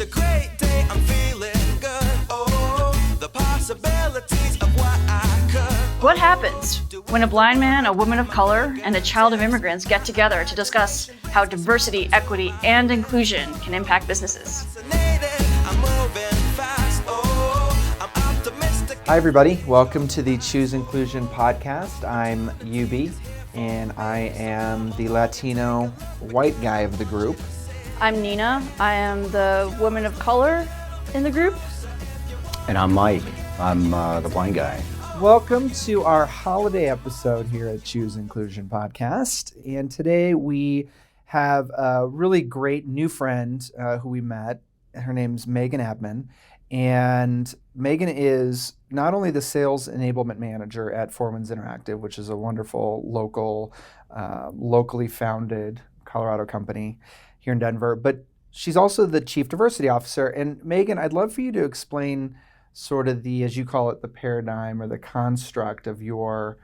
a great day, I'm feeling good. Oh, the possibilities of what I could. What happens when a blind man, a woman of color, and a child of immigrants get together to discuss how diversity, equity, and inclusion can impact businesses? I'm moving fast. Oh, I'm optimistic. Hi, everybody. Welcome to the Choose Inclusion podcast. I'm Yubi, and I am the Latino white guy of the group. I'm Nina. I am the woman of color in the group. And I'm Mike. I'm the blind guy. Welcome to our holiday episode here at Choose Inclusion podcast. And today we have a really great new friend who we met. Her name's Megan Abman. And Megan is not only the sales enablement manager at Four Winds Interactive, which is a wonderful locally founded Colorado company here in Denver, but she's also the chief diversity officer. And Megan, I'd love for you to explain sort of the, as you call it, the paradigm or the construct of your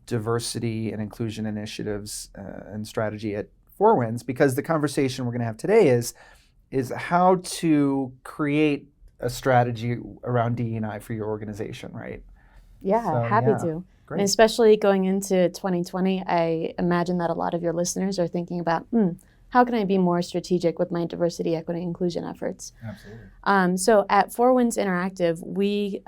diversity and inclusion initiatives and strategy at Four Winds, because the conversation we're going to have today is how to create a strategy around DE&I for your organization, right? Yeah, happy to. Great. And especially going into 2020, I imagine that a lot of your listeners are thinking about, how can I be more strategic with my diversity, equity, inclusion efforts? Absolutely. So at Four Winds Interactive, we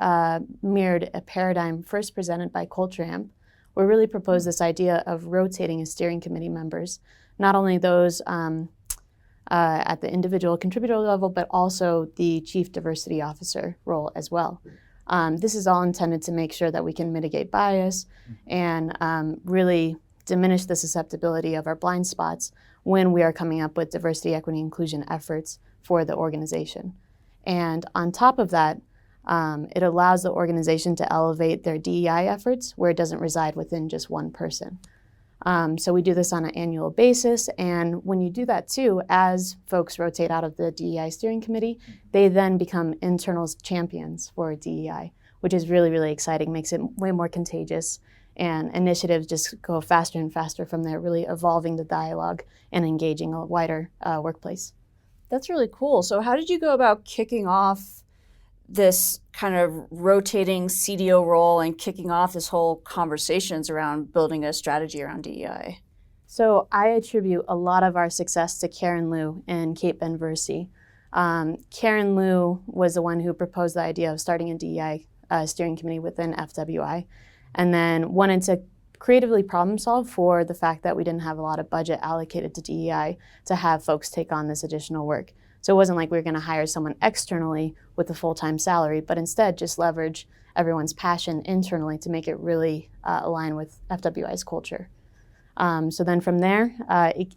mirrored a paradigm first presented by Culture Amp, where we really proposed this idea of rotating as steering committee members, not only those at the individual contributor level, but also the chief diversity officer role as well. This is all intended to make sure that we can mitigate bias and really diminish the susceptibility of our blind spots when we are coming up with diversity, equity, inclusion efforts for the organization. And on top of that, it allows the organization to elevate their DEI efforts where it doesn't reside within just one person. So we do this on an annual basis, and when you do that too, as folks rotate out of the DEI steering committee, they then become internal champions for DEI, which is really, really exciting, makes it way more contagious, and initiatives just go faster and faster from there, really evolving the dialogue and engaging a wider workplace. That's really cool. So how did you go about kicking off this kind of rotating CDO role and kicking off this whole conversations around building a strategy around DEI? So I attribute a lot of our success to Karen Liu and Kate Benversi. Karen Liu was the one who proposed the idea of starting a DEI steering committee within FWI, and then wanted to creatively problem solve for the fact that we didn't have a lot of budget allocated to DEI to have folks take on this additional work. So it wasn't like we were going to hire someone externally with a full-time salary, but instead just leverage everyone's passion internally to make it really align with FWI's culture. So then from there,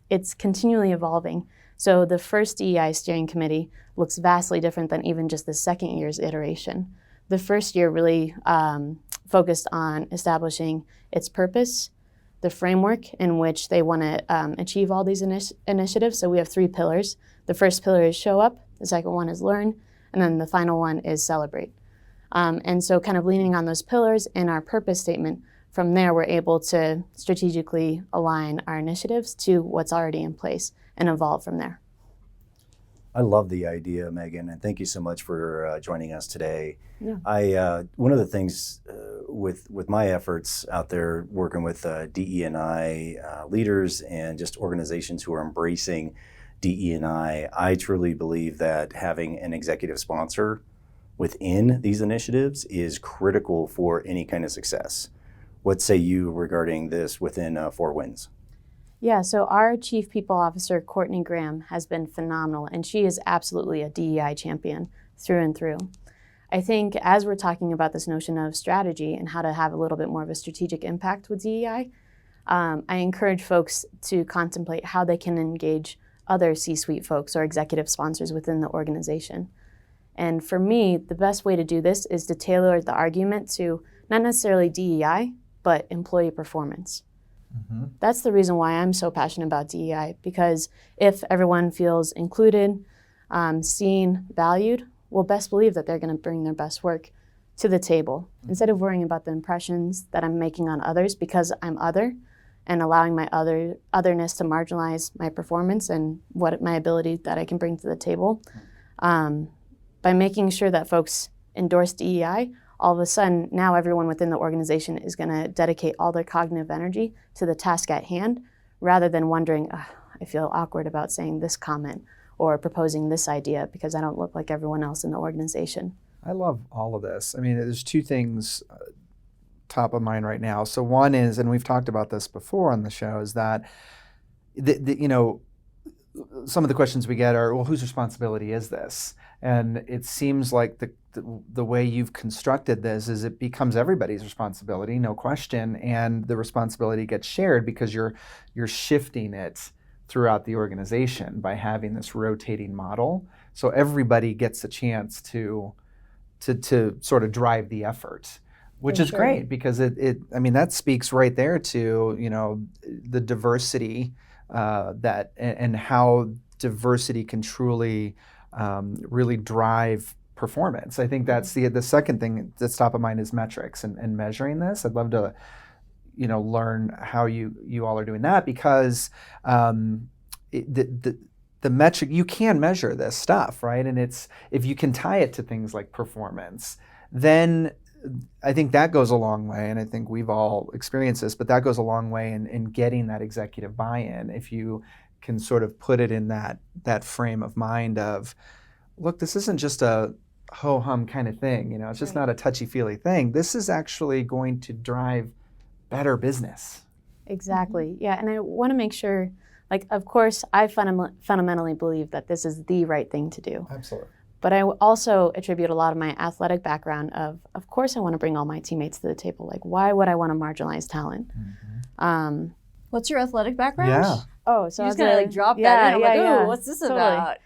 it's continually evolving. So the first DEI steering committee looks vastly different than even just the second year's iteration. The first year really focused on establishing its purpose, the framework in which they want to achieve all these initiatives. So we have 3 pillars. The first pillar is show up, the second one is learn, and then the final one is celebrate. And so kind of leaning on those pillars in our purpose statement, from there we're able to strategically align our initiatives to what's already in place and evolve from there. I love the idea, Megan, and thank you so much for joining us today. Yeah. One of the things with my efforts out there working with DE&I leaders and just organizations who are embracing DE&I, I truly believe that having an executive sponsor within these initiatives is critical for any kind of success. What say you regarding this within Four Winds? Yeah, so our Chief People Officer, Courtney Graham, has been phenomenal, and she is absolutely a DEI champion through and through. I think as we're talking about this notion of strategy and how to have a little bit more of a strategic impact with DEI, I encourage folks to contemplate how they can engage other C-suite folks or executive sponsors within the organization. And for me, the best way to do this is to tailor the argument to not necessarily DEI, but employee performance. Mm-hmm. That's the reason why I'm so passionate about DEI, because if everyone feels included, seen, valued, we'll best believe that they're going to bring their best work to the table. Mm-hmm. Instead of worrying about the impressions that I'm making on others because I'm other, and allowing my otherness to marginalize my performance and what my ability that I can bring to the table, By making sure that folks endorse DEI, all of a sudden, now everyone within the organization is going to dedicate all their cognitive energy to the task at hand, rather than wondering, I feel awkward about saying this comment or proposing this idea because I don't look like everyone else in the organization. I love all of this. I mean, there's two things top of mind right now. So one is, and we've talked about this before on the show, is that some of the questions we get are, well, whose responsibility is this? And it seems like the way you've constructed this is it becomes everybody's responsibility, no question, and the responsibility gets shared because you're shifting it throughout the organization by having this rotating model. So everybody gets a chance to sort of drive the effort, which is great because that speaks right there to, the diversity that and how diversity can truly really drive performance. I think that's the second thing that's top of mind is metrics and measuring this. I'd love to learn how you all are doing that because the metric, you can measure this stuff, right? And it's, if you can tie it to things like performance, then I think that goes a long way. And I think we've all experienced this, but that goes a long way in getting that executive buy-in. If you can sort of put it in that frame of mind of, look, this isn't just a ho-hum kind of thing, it's just not a touchy-feely thing. This is actually going to drive better business. Exactly. Yeah. And I want to make sure, of course, I fundamentally believe that this is the right thing to do. Absolutely. But I also attribute a lot of my athletic background of course, I want to bring all my teammates to the table. Why would I want to marginalize talent? Mm-hmm. What's your athletic background? Yeah. Oh, so you're I was just gonna drop that in. I'm ooh, what's this about?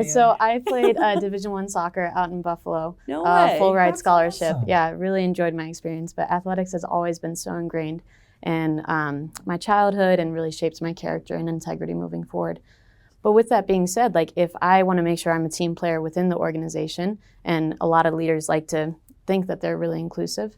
So I played Division I soccer out in Buffalo. No way. Full ride That's scholarship. awesome. Yeah, really enjoyed my experience. But athletics has always been so ingrained in my childhood and really shaped my character and integrity moving forward. But with that being said, if I want to make sure I'm a team player within the organization, and a lot of leaders like to think that they're really inclusive,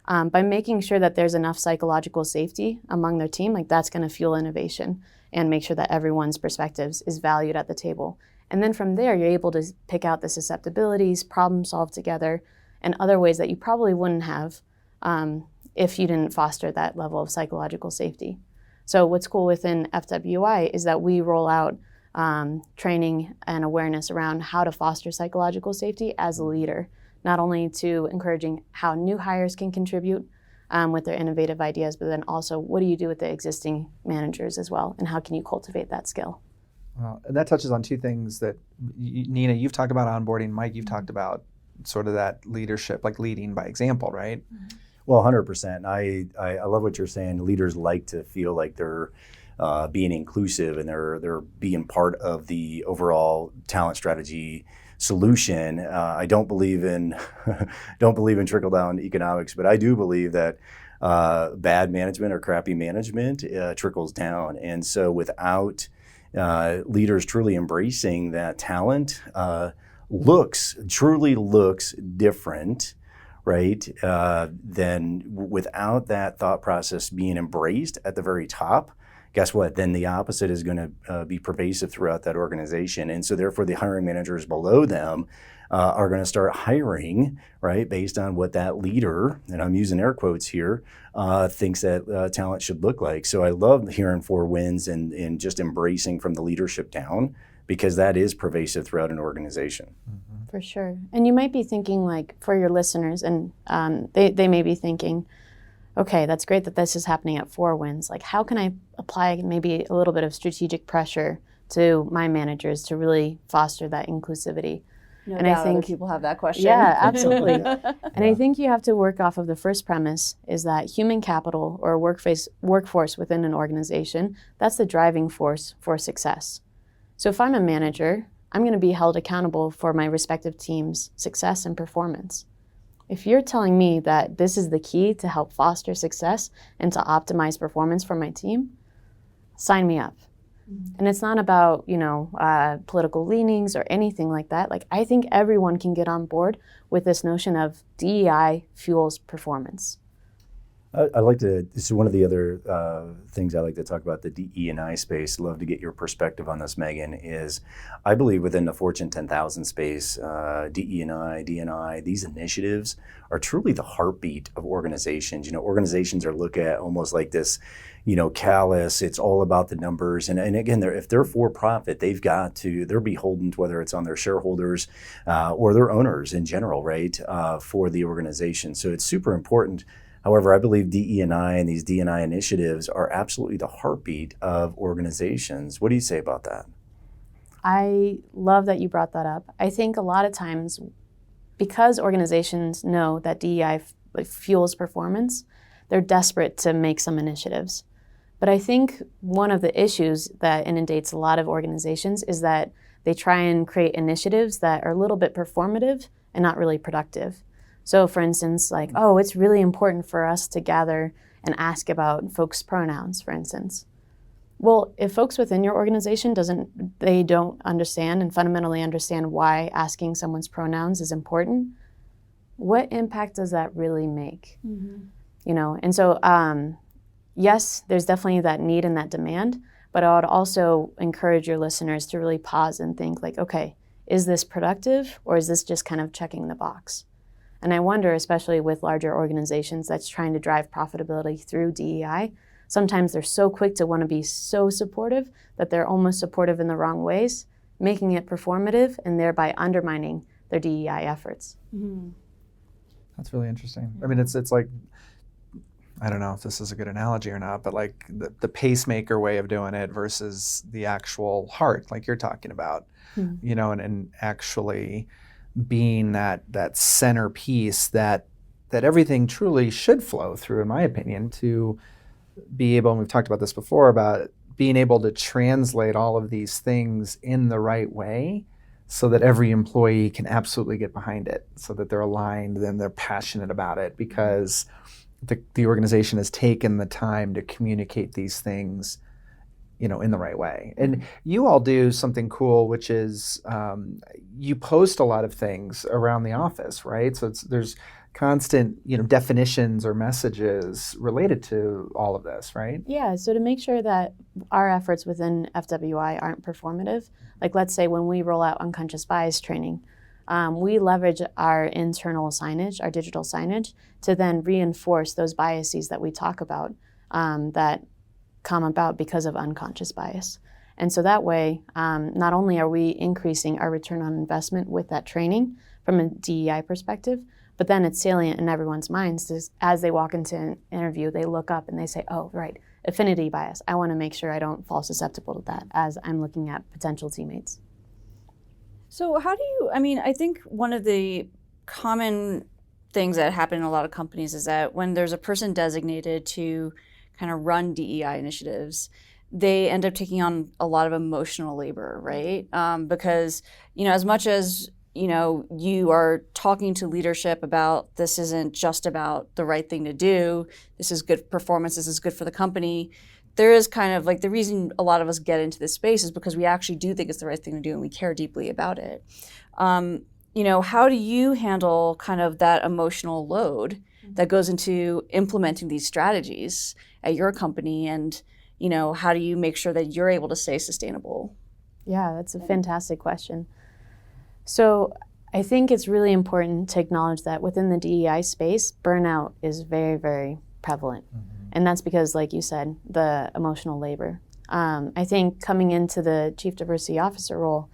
by making sure that there's enough psychological safety among their team, that's going to fuel innovation and make sure that everyone's perspectives is valued at the table. And then from there, you're able to pick out the susceptibilities, problem solve together, and other ways that you probably wouldn't have if you didn't foster that level of psychological safety. So what's cool within FWI is that we roll out training and awareness around how to foster psychological safety as a leader, not only to encouraging how new hires can contribute with their innovative ideas, but then also what do you do with the existing managers as well, and how can you cultivate that skill? Well, and that touches on two things that, Nina, you've talked about onboarding. Mike, you've talked about sort of that leadership, leading by example, right? Well, 100%. I love what you're saying. Leaders like to feel like they're being inclusive and they're being part of the overall talent strategy solution. I don't believe in trickle down economics, but I do believe that bad management or crappy management trickles down. And so without leaders truly embracing that talent truly looks different, right? Then without that thought process being embraced at the very top, guess what? Then the opposite is going to be pervasive throughout that organization. And so therefore the hiring managers below them are going to start hiring, right, based on what that leader, and I'm using air quotes here, thinks that talent should look like. So I love hearing 4 wins and just embracing from the leadership down, because that is pervasive throughout an organization. Mm-hmm. For sure. And you might be thinking, for your listeners, and they may be thinking, okay, that's great that this is happening at 4 wins. How can I apply maybe a little bit of strategic pressure to my managers to really foster that inclusivity? No and doubt I think other people have that question. Yeah, absolutely. Yeah. And I think you have to work off of the first premise is that human capital or workforce within an organization, that's the driving force for success. So if I'm a manager, I'm going to be held accountable for my respective team's success and performance. If you're telling me that this is the key to help foster success and to optimize performance for my team, sign me up. And it's not about, political leanings or anything like that. I think everyone can get on board with this notion of DEI fuels performance. I like to, this is one of the other things I like to talk about, the DE&I space. Love to get your perspective on this, Megan, is I believe within the Fortune 10,000 space, DE&I, D&I, these initiatives are truly the heartbeat of organizations. Organizations are looked at almost like this, callous, it's all about the numbers. And again, if they're for profit, they're beholden to whether it's on their shareholders or their owners in general, right, for the organization. So it's super important. However, I believe DE&I and these D&I initiatives are absolutely the heartbeat of organizations. What do you say about that? I love that you brought that up. I think a lot of times, because organizations know that DEI fuels performance, they're desperate to make some initiatives. But I think one of the issues that inundates a lot of organizations is that they try and create initiatives that are a little bit performative and not really productive. So for instance, like, it's really important for us to gather and ask about folks' pronouns, for instance. Well, if folks within your organization don't understand and fundamentally understand why asking someone's pronouns is important, what impact does that really make? And so, yes, there's definitely that need and that demand, but I would also encourage your listeners to really pause and think like, okay, is this productive or is this just kind of checking the box? And I wonder, especially with larger organizations that's trying to drive profitability through DEI, sometimes they're so quick to want to be so supportive that they're almost supportive in the wrong ways, making it performative and thereby undermining their DEI efforts. That's really interesting. I mean, it's like, I don't know if this is a good analogy or not, but like the pacemaker way of doing it versus the actual heart, like you're talking about, and actually being that centerpiece that everything truly should flow through, in my opinion, to be able, and we've talked about this before, about being able to translate all of these things in the right way so that every employee can absolutely get behind it, so that they're aligned and they're passionate about it because the organization has taken the time to communicate these things in the right way. And you all do something cool, which is you post a lot of things around the office, right? So there's constant, definitions or messages related to all of this, right? Yeah, so to make sure that our efforts within FWI aren't performative, like let's say when we roll out unconscious bias training, we leverage our internal signage, our digital signage, to then reinforce those biases that we talk about that come about because of unconscious bias. And so that way, not only are we increasing our return on investment with that training from a DEI perspective, but then it's salient in everyone's minds. As they walk into an interview, they look up and they say, oh, right, affinity bias. I want to make sure I don't fall susceptible to that as I'm looking at potential teammates. So I think one of the common things that happen in a lot of companies is that when there's a person designated to kind of run DEI initiatives, they end up taking on a lot of emotional labor, right? Because, as much as, you are talking to leadership about this isn't just about the right thing to do, this is good performance, this is good for the company, there is kind of like the reason a lot of us get into this space is because we actually do think it's the right thing to do and we care deeply about it. How do you handle kind of that emotional load that goes into implementing these strategies at your company, and how do you make sure that you're able to stay sustainable? Yeah, that's a fantastic question. So I think it's really important to acknowledge that within the DEI space, burnout is very, very prevalent. And that's because, like you said, the emotional labor. I think coming into the Chief Diversity Officer role,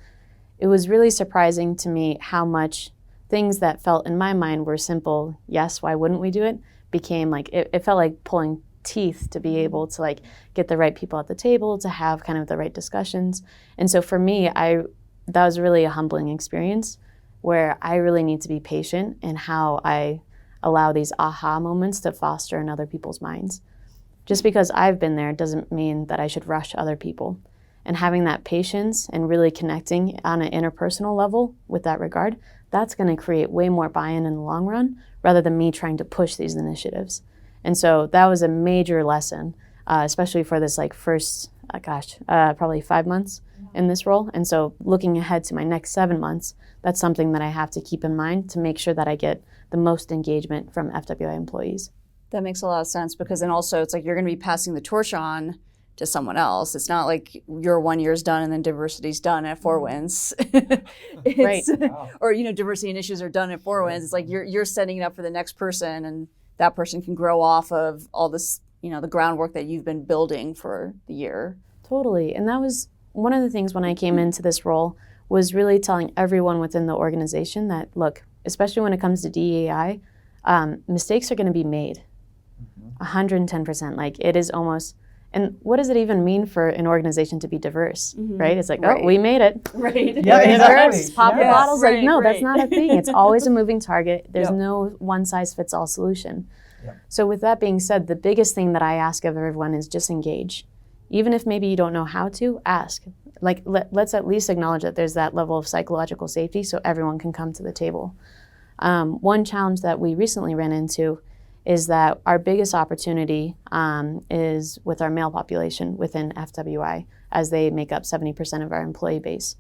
it was really surprising to me how much things that felt in my mind were simple, yes, why wouldn't we do it, became like, it felt like pulling teeth to be able to like get the right people at the table, to have kind of the right discussions. And so for me, that was really a humbling experience where I really need to be patient in how I allow these aha moments to foster in other people's minds. Just because I've been there doesn't mean that I should rush other people. And having that patience and really connecting on an interpersonal level with that regard, that's going to create way more buy-in in the long run rather than me trying to push these initiatives. And so that was a major lesson, especially for this first, probably 5 months in this role. And so looking ahead to my next 7 months, that's something that I have to keep in mind to make sure that I get the most engagement from FWI employees. That makes a lot of sense, because then also it's like you're going to be passing the torch on to someone else. It's not like your 1 year's done and then diversity's done at Four Winds. It's, or, diversity initiatives are done at Four Winds. It's like you're setting it up for the next person, and that person can grow off of all this, the groundwork that you've been building for the year. Totally. And that was one of the things when I came into this role, was really telling everyone within the organization that, look, especially when it comes to DEI, mistakes are going to be made. 110%. Like, it is almost. And what does it even mean for an organization to be diverse, right? It's like, Right. Oh, we made it. Right. Yeah, exactly. Diverse, pop the Yes. bottles. Right, Like, no, that's right. not a thing. It's always a moving target. There's Yep. no one-size-fits-all solution. Yep. So with that being said, the biggest thing that I ask of everyone is just engage. Even if maybe you don't know how to, ask. Like, let's at least acknowledge that there's that level of psychological safety so everyone can come to the table. One challenge that we recently ran into is that our biggest opportunity is with our male population within FWI, as they make up 70% of our employee base.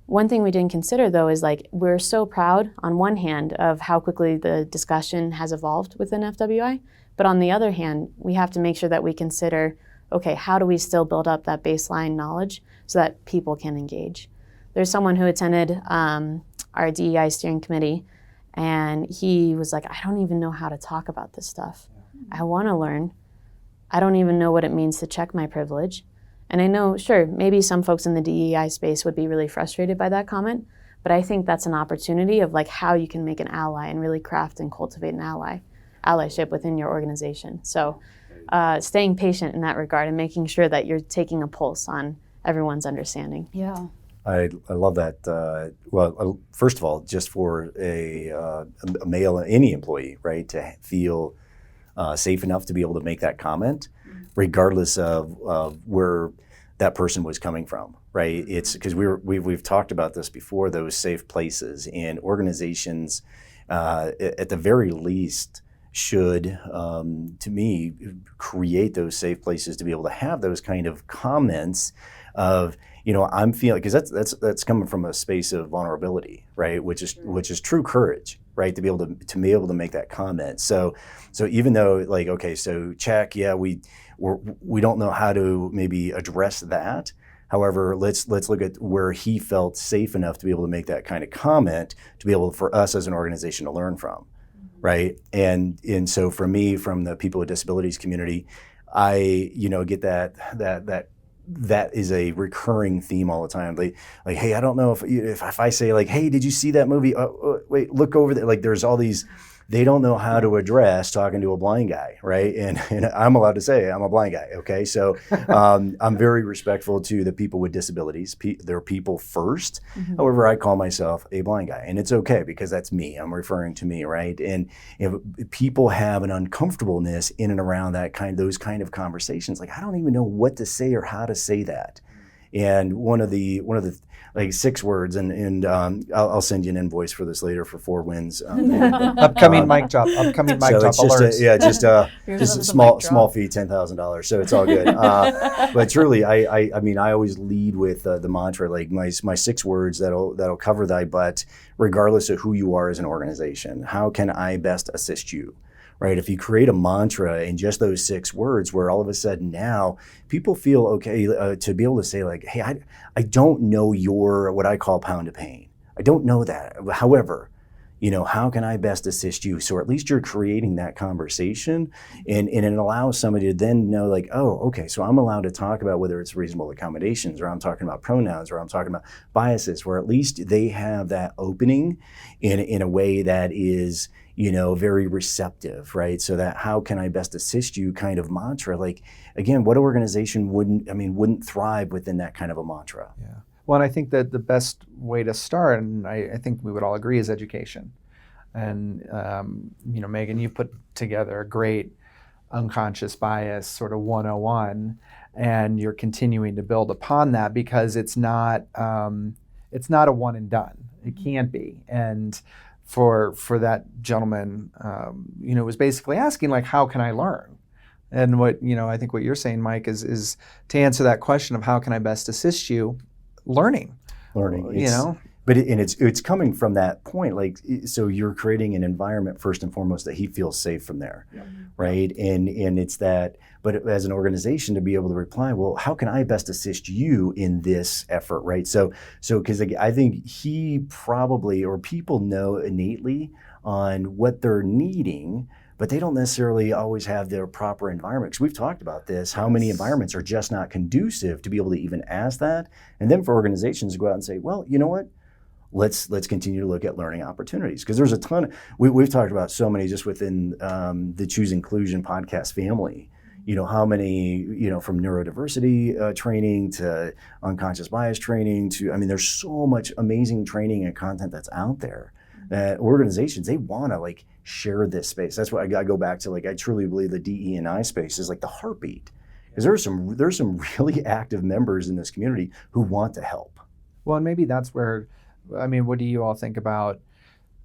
One thing we didn't consider, though, is like, we're so proud on one hand of how quickly the discussion has evolved within FWI, but on the other hand, we have to make sure that we consider, okay, how do we still build up that baseline knowledge so that people can engage? There's someone who attended our DEI steering committee, and he was like, I don't even know how to talk about this stuff. I want to learn. I don't even know what it means to check my privilege. And I know, sure, maybe some folks in the DEI space would be really frustrated by that comment, but I think that's an opportunity of like how you can make an ally and really craft and cultivate an allyship within your organization. So staying patient in that regard and making sure that you're taking a pulse on everyone's understanding. Yeah. I love that. First of all, just for a male, any employee, right, to feel safe enough to be able to make that comment, regardless of where that person was coming from, right? It's because we've talked about this before, those safe places, and organizations, at the very least, should, to me, create those safe places to be able to have those kind of comments of, I'm feeling, because that's coming from a space of vulnerability, right? Which is true courage, right? To be able to make that comment. So even though, like, okay, so check, yeah, we don't know how to maybe address that. However, let's look at where he felt safe enough to be able to make that kind of comment, to be able for us as an organization to learn from, right? And so for me, from the people with disabilities community, I get that is a recurring theme all the time. Like, hey, I don't know if I say, like, hey, did you see that movie? Wait, look over there. Like, there's all these, they don't know how to address talking to a blind guy, right? And I'm allowed to say I'm a blind guy, okay? So I'm very respectful to the people with disabilities. They're people first. Mm-hmm. However, I call myself a blind guy, and it's okay because that's me. I'm referring to me, right? And people have an uncomfortableness in and around those kind of conversations. Like, I don't even know what to say or how to say that. And one of the like 6 words, and I'll send you an invoice for this later for Four Winds. Upcoming mic drop. Upcoming mic drop alerts. Just a small fee, $10,000. So it's all good. But truly, I mean, I always lead with the mantra, like my 6 words that'll cover thy butt, regardless of who you are as an organization. How can I best assist you? Right? If you create a mantra in just those 6 words, where all of a sudden now people feel okay to be able to say, like, hey, I don't know your, what I call pound of pain. I don't know that. However, how can I best assist you? So at least you're creating that conversation, and it allows somebody to then know, like, oh, okay, so I'm allowed to talk about whether it's reasonable accommodations, or I'm talking about pronouns, or I'm talking about biases, where at least they have that opening in a way that is, very receptive, right? So that how can I best assist you kind of mantra, like, again, what organization wouldn't thrive within that kind of a mantra? Yeah. Well, and I think that the best way to start, and I think we would all agree, is education. And, Megan, you put together a great unconscious bias sort of 101, and you're continuing to build upon that, because it's not a one and done. It can't be. And for that gentleman, was basically asking, like, how can I learn? And what, I think what you're saying, Mike, is to answer that question of how can I best assist you, learning. But it's coming from that point, like, so you're creating an environment first and foremost that he feels safe from there, right? And it's that, but as an organization to be able to reply, well, how can I best assist you in this effort, right? So because I think he probably, or people know innately on what they're needing, but they don't necessarily always have their proper environment. Because we've talked about this, how many environments are just not conducive to be able to even ask that. And then for organizations to go out and say, well, you know what? Let's continue to look at learning opportunities, because there's a ton. We've talked about so many just within the Choose Inclusion podcast family. How many, from neurodiversity training to unconscious bias training to, there's so much amazing training and content that's out there that organizations, they want to like share this space. That's why I go back to, like, I truly believe the DE&I space is like the heartbeat, because there's some really active members in this community who want to help. Well, and maybe that's where, what do you all think about,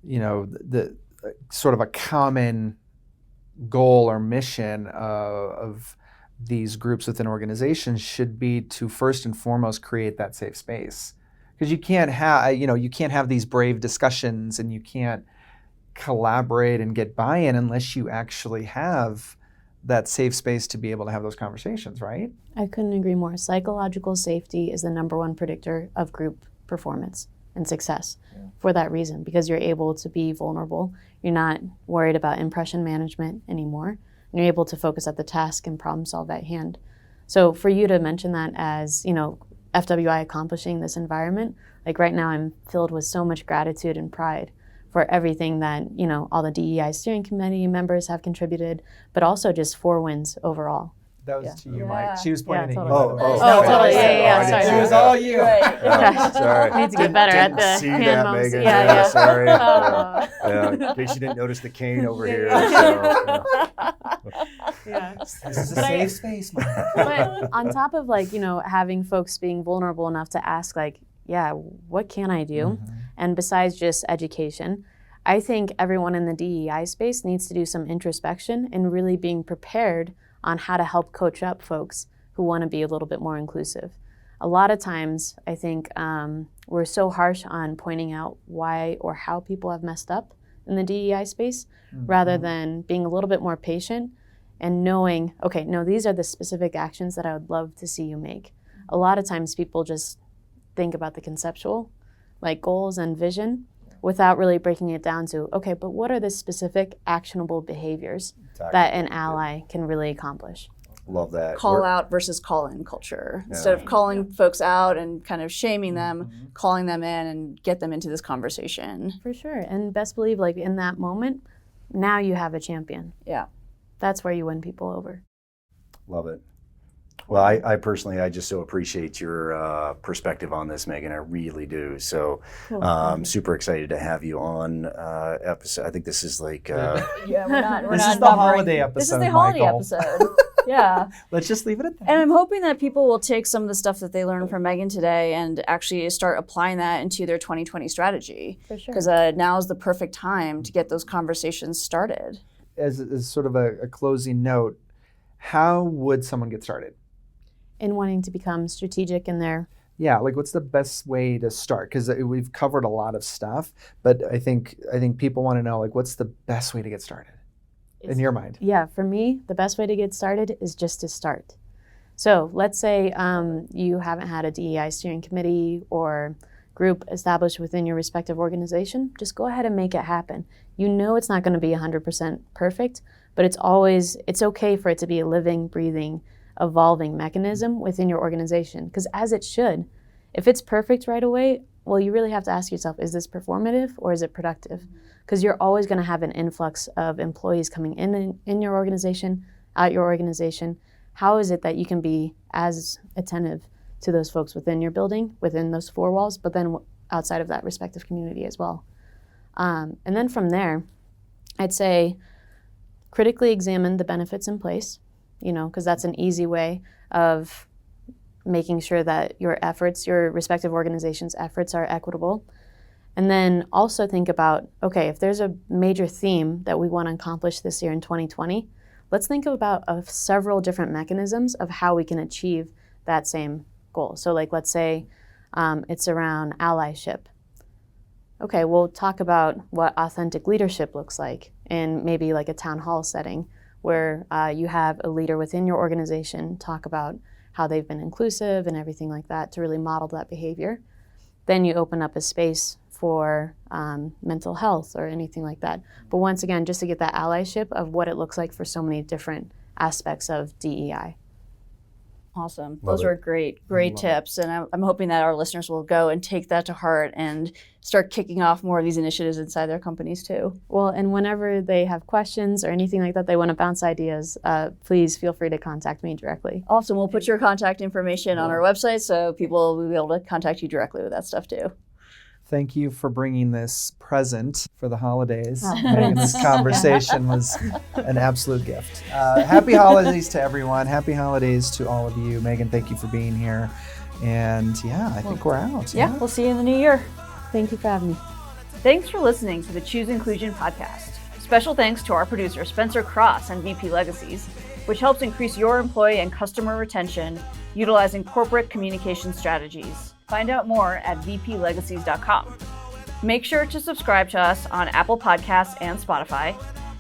the sort of a common goal or mission of these groups within organizations should be to first and foremost create that safe space. Because you can't have these brave discussions, and you can't collaborate and get buy-in unless you actually have that safe space to be able to have those conversations, right? I couldn't agree more. Psychological safety is the number one predictor of group performance and success for that reason, because you're able to be vulnerable. You're not worried about impression management anymore. And you're able to focus at the task and problem solve at hand. So for you to mention that as, FWI accomplishing this environment, like right now I'm filled with so much gratitude and pride for everything that, all the DEI steering committee members have contributed, but also just 4 wins overall. That was to you, Mike. She was pointing at you. Totally. Oh, totally. Yeah. Sorry. It was all you. Sorry. Need to get better at the see hand that, motions. Megan. Yeah. Sorry. Oh. In case you didn't notice the cane over here. Yeah. This is a safe space, Mike. But on top of having folks being vulnerable enough to ask what can I do? Mm-hmm. And besides just education, I think everyone in the DEI space needs to do some introspection and really being prepared on how to help coach up folks who want to be a little bit more inclusive. A lot of times, I think we're so harsh on pointing out why or how people have messed up in the DEI space, rather than being a little bit more patient and knowing, okay, no, these are the specific actions that I would love to see you make. A lot of times people just think about the conceptual, like goals and vision, without really breaking it down to, okay, but what are the specific actionable behaviors that an ally can really accomplish? Love that. Call out versus call in culture. Instead of calling folks out and kind of shaming them, calling them in and get them into this conversation. For sure. And best believe, in that moment, now you have a champion. Yeah. That's where you win people over. Love it. Well, I personally, I just so appreciate your perspective on this, Megan. I really do. So super excited to have you on episode. I think this is like... we're not. This is the holiday episode, This is the holiday Michael. episode. Yeah. Let's just leave it at that. And I'm hoping that people will take some of the stuff that they learned from Megan today and actually start applying that into their 2020 strategy. For sure. Because now is the perfect time to get those conversations started. As sort of a closing note, how would someone get started? In wanting to become strategic in their... Yeah, what's the best way to start? Because we've covered a lot of stuff, but I think people want to know, what's the best way to get started in your mind? Yeah, for me, the best way to get started is just to start. So let's say you haven't had a DEI steering committee or group established within your respective organization. Just go ahead and make it happen. You know it's not going to be 100% perfect, but it's okay for it to be a living, breathing, evolving mechanism within your organization, because as it should. If it's perfect right away, well, you really have to ask yourself, is this performative or is it productive? Because you're always going to have an influx of employees coming in your organization, out your organization. How is it that you can be as attentive to those folks within your building, within those 4 walls, but then outside of that respective community as well? And then from there, I'd say critically examine the benefits in place, because that's an easy way of making sure that your respective organization's efforts are equitable. And then also think about, okay, if there's a major theme that we want to accomplish this year in 2020, let's think about several different mechanisms of how we can achieve that same goal. So let's say it's around allyship. okay, we'll talk about what authentic leadership looks like in maybe like a town hall setting where you have a leader within your organization talk about how they've been inclusive and everything like that to really model that behavior. Then you open up a space for mental health or anything like that. But once again, just to get that allyship of what it looks like for so many different aspects of DEI. Awesome. Love Those it. are great tips. And I'm hoping that our listeners will go and take that to heart and start kicking off more of these initiatives inside their companies too. Well, and whenever they have questions or anything like that, they want to bounce ideas, please feel free to contact me directly. Awesome. We'll put your contact information on our website so people will be able to contact you directly with that stuff too. Thank you for bringing this present for the holidays. Megan, this conversation was an absolute gift. Happy holidays to everyone. Happy holidays to all of you. Megan, thank you for being here. And yeah, I think we're out. Yeah, we'll see you in the new year. Thank you for having me. Thanks for listening to the Choose Inclusion podcast. Special thanks to our producer, Spencer Cross and VP Legacies, which helps increase your employee and customer retention utilizing corporate communication strategies. Find out more at vplegacies.com. Make sure to subscribe to us on Apple Podcasts and Spotify,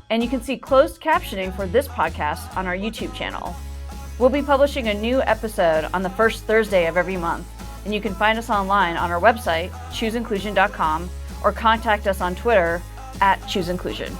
and you can see closed captioning for this podcast on our YouTube channel. We'll be publishing a new episode on the first Thursday of every month, and you can find us online on our website, chooseinclusion.com, or contact us on Twitter @chooseinclusion.